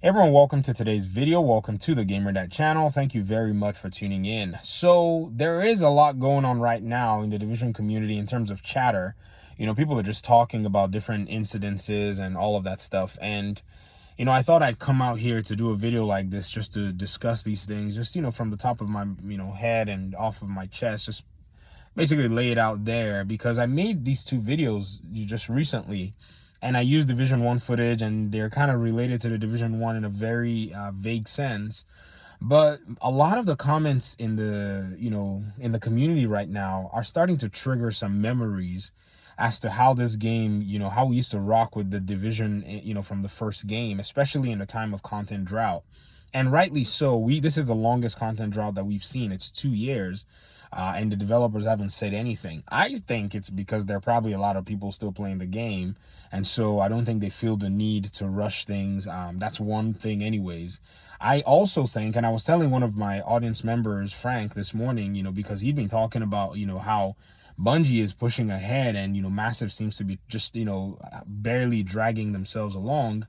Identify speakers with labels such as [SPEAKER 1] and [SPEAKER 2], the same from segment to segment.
[SPEAKER 1] Everyone, welcome to today's video. Welcome to the Gamer Dad channel. Thank you very much for tuning in. So there is a lot going on right now in the Division community in terms of chatter. People are just talking about different incidences and all of that stuff. And, I thought I'd come out here to do a video like this just to discuss these things, just, from the top of my, head and off of my chest, just basically lay it out there because I made these two videos just recently and I used Division 1 footage and they're kind of related to the Division 1 in a very vague sense. But a lot of the comments in the community right now are starting to trigger some memories as to how this game, how we used to rock with the Division, from the first game, especially in the time of content drought. And rightly so. This is the longest content drought that we've seen. It's 2 years. And the developers haven't said anything. I think it's because there are probably a lot of people still playing the game. And so I don't think they feel the need to rush things. That's one thing anyways. I also think, and I was telling one of my audience members, Frank, this morning, because he'd been talking about, how Bungie is pushing ahead and, Massive seems to be just, barely dragging themselves along.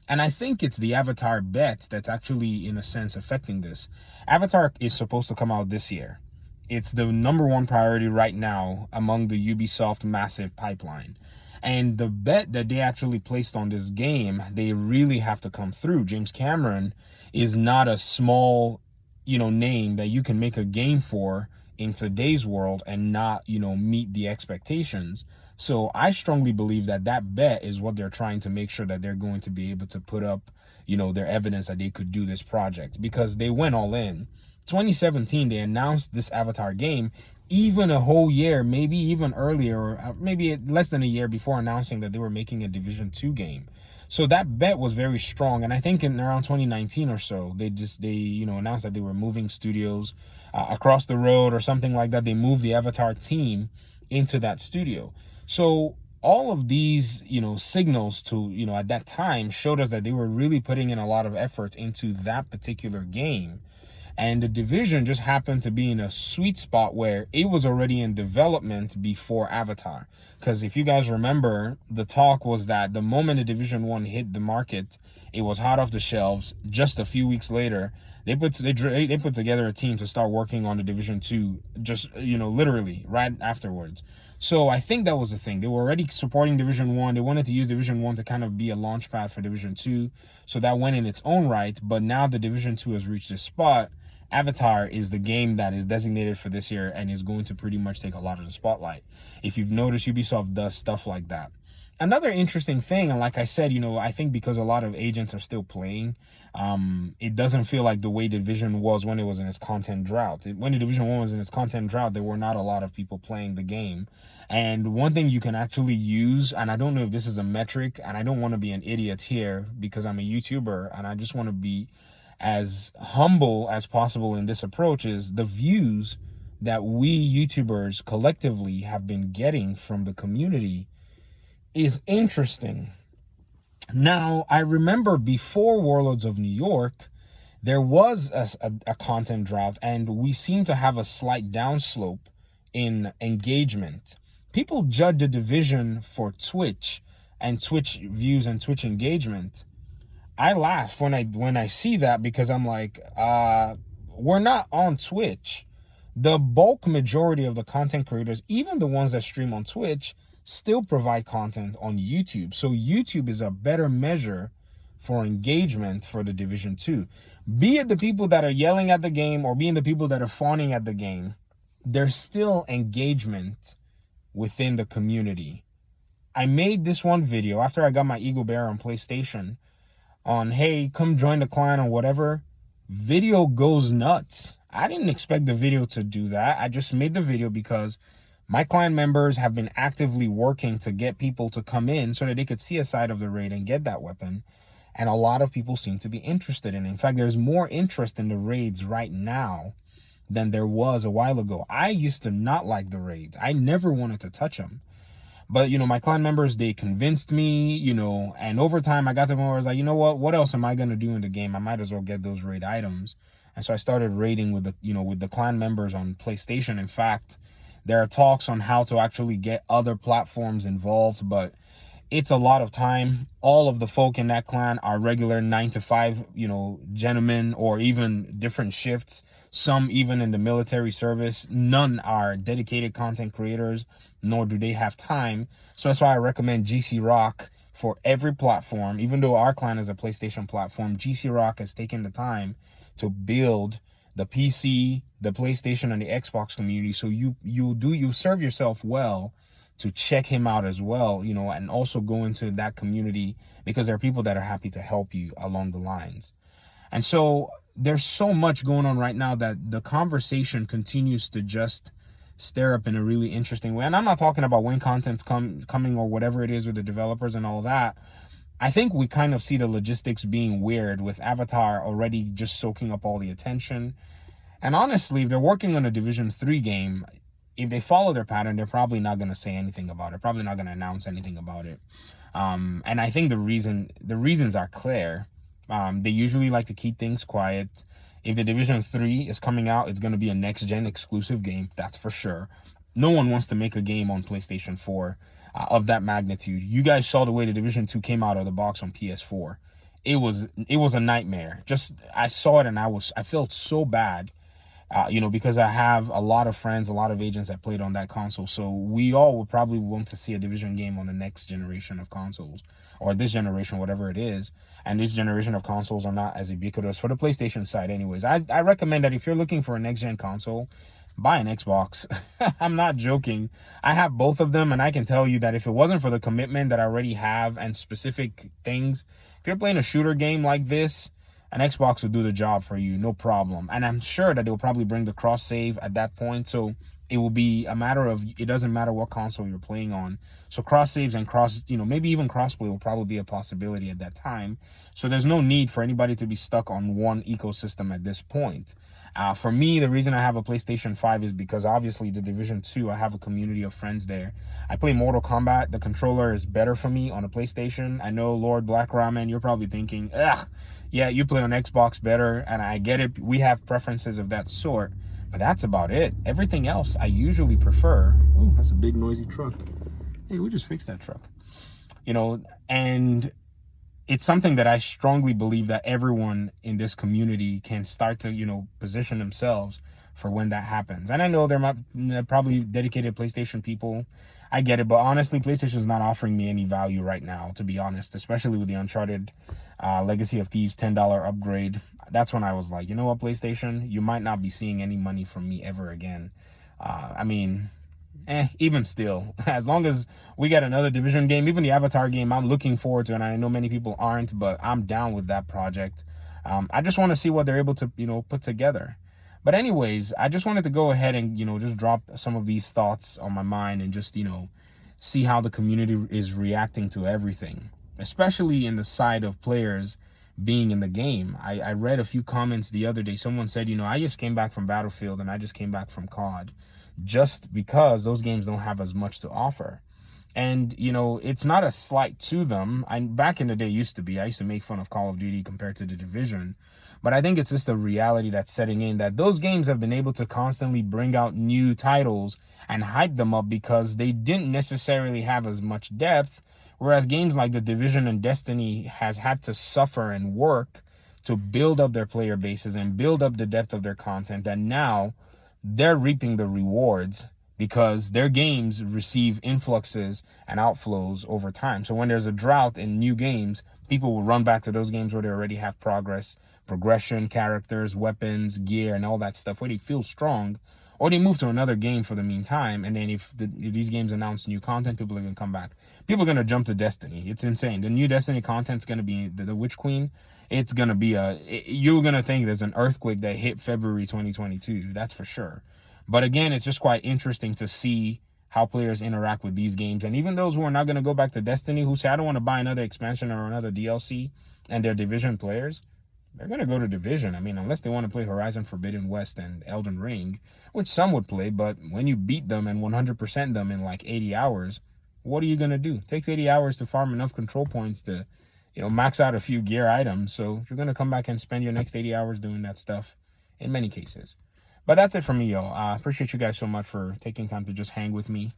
[SPEAKER 1] And I think it's the Avatar bet that's actually, in a sense, affecting this. Avatar is supposed to come out this year. It's the #1 priority right now among the Ubisoft Massive pipeline. And the bet that they actually placed on this game, they really have to come through. James Cameron is not a small, name that you can make a game for in today's world and not, meet the expectations. So I strongly believe that that bet is what they're trying to make sure that they're going to be able to put up, their evidence that they could do this project because they went all in. 2017, they announced this Avatar game even a whole year, maybe even earlier, or maybe less than a year before announcing that they were making a Division 2 game. So that bet was very strong. And I think in around 2019 or so, they announced that they were moving studios across the road or something like that. They moved the Avatar team into that studio. So all of these, signals to, at that time showed us that they were really putting in a lot of effort into that particular game. And the Division just happened to be in a sweet spot where it was already in development before Avatar. Because if you guys remember, the talk was that the moment the Division 1 hit the market, it was hot off the shelves. Just a few weeks later, they put together a team to start working on the Division 2, just, literally right afterwards. So I think that was the thing. They were already supporting Division 1. They wanted to use Division 1 to kind of be a launch pad for Division 2. So that went in its own right. But now the Division 2 has reached this spot. Avatar is the game that is designated for this year and is going to pretty much take a lot of the spotlight. If you've noticed, Ubisoft does stuff like that. Another interesting thing, and like I said, I think because a lot of agents are still playing, it doesn't feel like the way Division was when it was in its content drought. When the Division 1 was in its content drought, there were not a lot of people playing the game. And one thing you can actually use, and I don't know if this is a metric, and I don't want to be an idiot here because I'm a YouTuber and I just want to be as humble as possible in this approach, is the views that we YouTubers collectively have been getting from the community is interesting. Now, I remember before Warlords of New York, there was a content drought and we seem to have a slight downslope in engagement. People judge the Division for Twitch and Twitch views and Twitch engagement. I laugh when I see that because I'm like, we're not on Twitch. The bulk majority of the content creators, even the ones that stream on Twitch, still provide content on YouTube. So YouTube is a better measure for engagement for the Division 2. Be it the people that are yelling at the game or being the people that are fawning at the game, there's still engagement within the community. I made this one video after I got my Eagle Bear on PlayStation on, hey, come join the clan or whatever. Video goes nuts. I didn't expect the video to do that. I just made the video because my clan members have been actively working to get people to come in so that they could see a side of the raid and get that weapon. And a lot of people seem to be interested in it. In fact, there's more interest in the raids right now than there was a while ago. I used to not like the raids. I never wanted to touch them. But, my clan members, they convinced me, and over time I got to the point where I was like, what else am I going to do in the game? I might as well get those raid items. And so I started raiding with the clan members on PlayStation. In fact, there are talks on how to actually get other platforms involved, but it's a lot of time. All of the folk in that clan are regular 9 to 5, gentlemen, or even different shifts. Some even in the military service. None are dedicated content creators, nor do they have time. So that's why I recommend GC Rock for every platform. Even though our clan is a PlayStation platform, GC Rock has taken the time to build the PC, the PlayStation, and the Xbox community. So you serve yourself well to check him out as well, and also go into that community, because there are people that are happy to help you along the lines. And so there's so much going on right now that the conversation continues to just stir up in a really interesting way. And I'm not talking about when content's coming or whatever it is with the developers and all that. I think we kind of see the logistics being weird with Avatar already just soaking up all the attention. And honestly, if they're working on a Division 3 game, if they follow their pattern, they're probably not going to say anything about it, probably not going to announce anything about it. And I think the reasons are clear. They usually like to keep things quiet. If the Division 3 is coming out, it's going to be a next-gen exclusive game, that's for sure. No one wants to make a game on PlayStation 4 of that magnitude. You guys saw the way the Division 2 came out of the box on PS4. It was a nightmare. Just, I saw it and I felt so bad. Because I have a lot of friends, a lot of agents that played on that console. So we all would probably want to see a Division game on the next generation of consoles, or this generation, whatever it is. And this generation of consoles are not as ubiquitous for the PlayStation side anyways. I recommend that if you're looking for a next-gen console, buy an Xbox. I'm not joking. I have both of them, and I can tell you that if it wasn't for the commitment that I already have and specific things, if you're playing a shooter game like this, an Xbox will do the job for you, no problem. And I'm sure that they'll probably bring the cross save at that point. So it will be a matter of, it doesn't matter what console you're playing on. So cross saves and maybe even crossplay will probably be a possibility at that time. So there's no need for anybody to be stuck on one ecosystem at this point. For me, the reason I have a PlayStation 5 is because obviously the Division 2, I have a community of friends there. I play Mortal Kombat. The controller is better for me on a PlayStation. I know, Lord Black Ramen, you're probably thinking, ugh, yeah, you play on Xbox better, and I get it. We have preferences of that sort, but that's about it. Everything else I usually prefer. Ooh, that's a big noisy truck. Hey, we just fixed that truck. And it's something that I strongly believe that everyone in this community can start to, position themselves for when that happens. And I know there might probably dedicated PlayStation people. I get it, but honestly, PlayStation is not offering me any value right now, to be honest, especially with the Uncharted Legacy of Thieves $10 upgrade. That's when I was like, you know what, PlayStation, you might not be seeing any money from me ever again. Even still, as long as we get another Division game, even the Avatar game, I'm looking forward to, and I know many people aren't, but I'm down with that project. I just want to see what they're able to, put together. But anyways, I just wanted to go ahead and, just drop some of these thoughts on my mind and just, see how the community is reacting to everything, especially in the side of players being in the game. I read a few comments the other day. Someone said, I just came back from Battlefield and I just came back from COD, just because those games don't have as much to offer. And, it's not a slight to them. Back in the day used to be. I used to make fun of Call of Duty compared to The Division. But I think it's just a reality that's setting in, that those games have been able to constantly bring out new titles and hype them up because they didn't necessarily have as much depth. Whereas games like The Division and Destiny has had to suffer and work to build up their player bases and build up the depth of their content. And now they're reaping the rewards because their games receive influxes and outflows over time. So when there's a drought in new games, people will run back to those games where they already have progression, characters, weapons, gear, and all that stuff, where they feel strong, or they move to another game for the meantime. And then if these games announce new content, people are going to come back. People are going to jump to Destiny. It's insane. The new Destiny content's going to be the Witch Queen. It's going to be you're going to think there's an earthquake that hit February 2022. That's for sure. But again, it's just quite interesting to see how players interact with these games. And even those who are not going to go back to Destiny, who say, I don't want to buy another expansion or another DLC, and they're Division players, they're going to go to Division. I mean, unless they want to play Horizon Forbidden West and Elden Ring, which some would play, but when you beat them and 100% them in like 80 hours, what are you going to do? It takes 80 hours to farm enough control points to, max out a few gear items. So you're going to come back and spend your next 80 hours doing that stuff in many cases. But that's it for me, y'all. I appreciate you guys so much for taking time to just hang with me.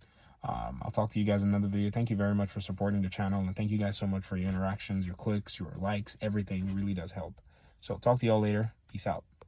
[SPEAKER 1] I'll talk to you guys in another video. Thank you very much for supporting the channel, and thank you guys so much for your interactions, your clicks, your likes, everything. It really does help. So talk to y'all later. Peace out.